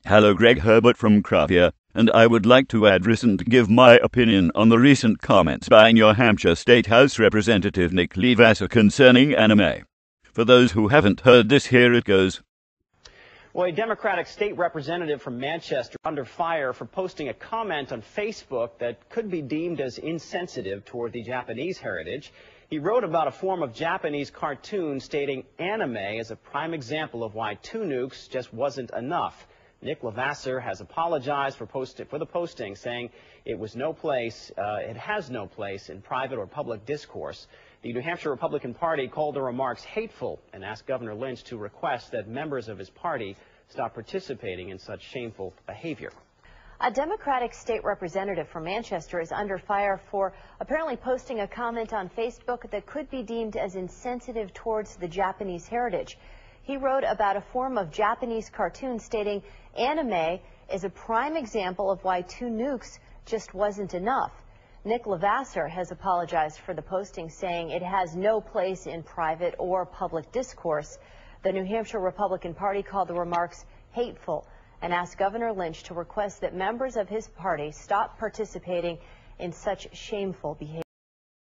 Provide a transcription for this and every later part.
Hello, Greg Herbert from CRAF here, and I would like to address and give my opinion on the recent comments by your Hampshire State House Representative Nick Levasseur concerning anime. For those who haven't heard this, here it goes. Well, a Democratic state representative from Manchester under fire for posting a comment on Facebook that could be deemed as insensitive toward the Japanese heritage. He wrote about a form of Japanese cartoon stating anime as a prime example of why 2 nukes just wasn't enough. Nick Levasseur has apologized for the posting, saying it has no place in private or public discourse. The New Hampshire Republican Party called the remarks hateful and asked Governor Lynch to request that members of his party stop participating in such shameful behavior. A Democratic state representative from Manchester is under fire for apparently posting a comment on Facebook that could be deemed as insensitive towards the Japanese heritage. He wrote about a form of Japanese cartoon stating anime is a prime example of why 2 nukes just wasn't enough. Nick Levasseur has apologized for the posting, saying it has no place in private or public discourse. The New Hampshire Republican Party called the remarks hateful and asked Governor Lynch to request that members of his party stop participating in such shameful behavior.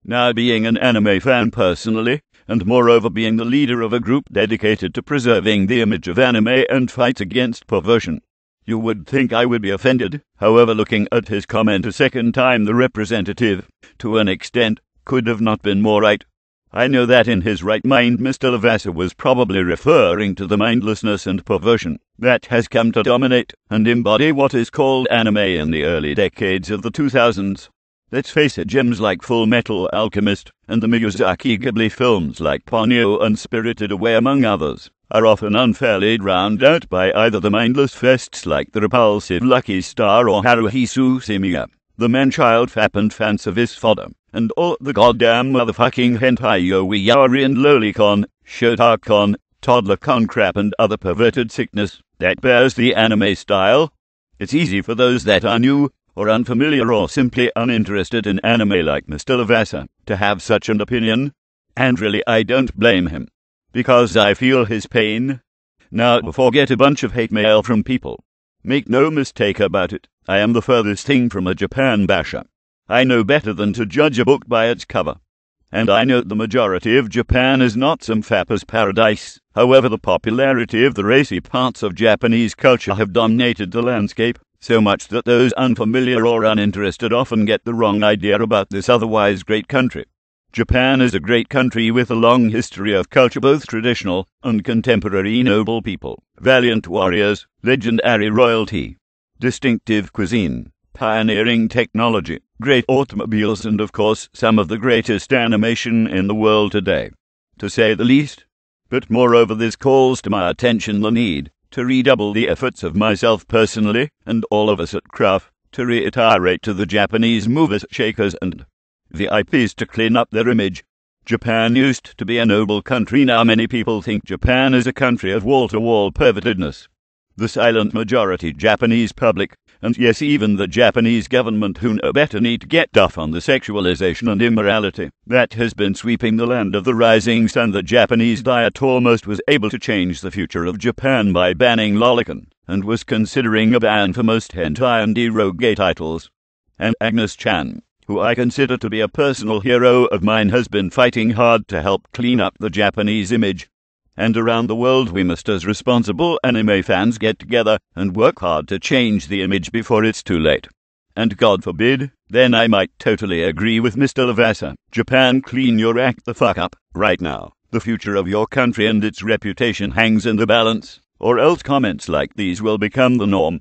Now, being an anime fan personally, and moreover being the leader of a group dedicated to preserving the image of anime and fight against perversion, you would think I would be offended. However, looking at his comment a second time, the representative, to an extent, could have not been more right. I know that in his right mind, Mr. Levasseur was probably referring to the mindlessness and perversion that has come to dominate and embody what is called anime in the early decades of the 2000s. Let's face it, gems like Full Metal Alchemist and the Miyazaki Ghibli films like Ponyo and Spirited Away, among others, are often unfairly drowned out by either the mindless fests like the repulsive Lucky Star or Haruhi Suzumiya, the man-child fap and fancifist fodder, and all the goddamn motherfucking hentai yaoi and lolicon, shotacon, toddlercon crap and other perverted sickness that bears the anime style. It's easy for those that are new or unfamiliar or simply uninterested in anime like Mr. Levasseur to have such an opinion, and really I don't blame him, because I feel his pain. Now, forget a bunch of hate mail from people. Make no mistake about it, I am the furthest thing from a Japan basher. I know better than to judge a book by its cover. And I know the majority of Japan is not some fapper's paradise. However, the popularity of the racy parts of Japanese culture have dominated the landscape, so much that those unfamiliar or uninterested often get the wrong idea about this otherwise great country. Japan is a great country with a long history of culture, both traditional and contemporary, noble people, valiant warriors, legendary royalty, distinctive cuisine, pioneering technology, great automobiles, and of course some of the greatest animation in the world today, to say the least. But moreover, this calls to my attention the need to redouble the efforts of myself personally and all of us at CRAF to reiterate to the Japanese movers, shakers and VIPs to clean up their image. Japan used to be a noble country. Now many people think Japan is a country of wall-to-wall pervertedness. The silent majority Japanese public, and yes, even the Japanese government who know better, need to get tough on the sexualization and immorality that has been sweeping the land of the rising sun. The Japanese Diet almost was able to change the future of Japan by banning lolicon, and was considering a ban for most hentai and eroge titles. And Agnes Chan, who I consider to be a personal hero of mine, has been fighting hard to help clean up the Japanese image. And around the world we must, as responsible anime fans, get together and work hard to change the image before it's too late. And God forbid, then I might totally agree with Mr. Levasseur. Japan, clean your act the fuck up right now. The future of your country and its reputation hangs in the balance, or else comments like these will become the norm.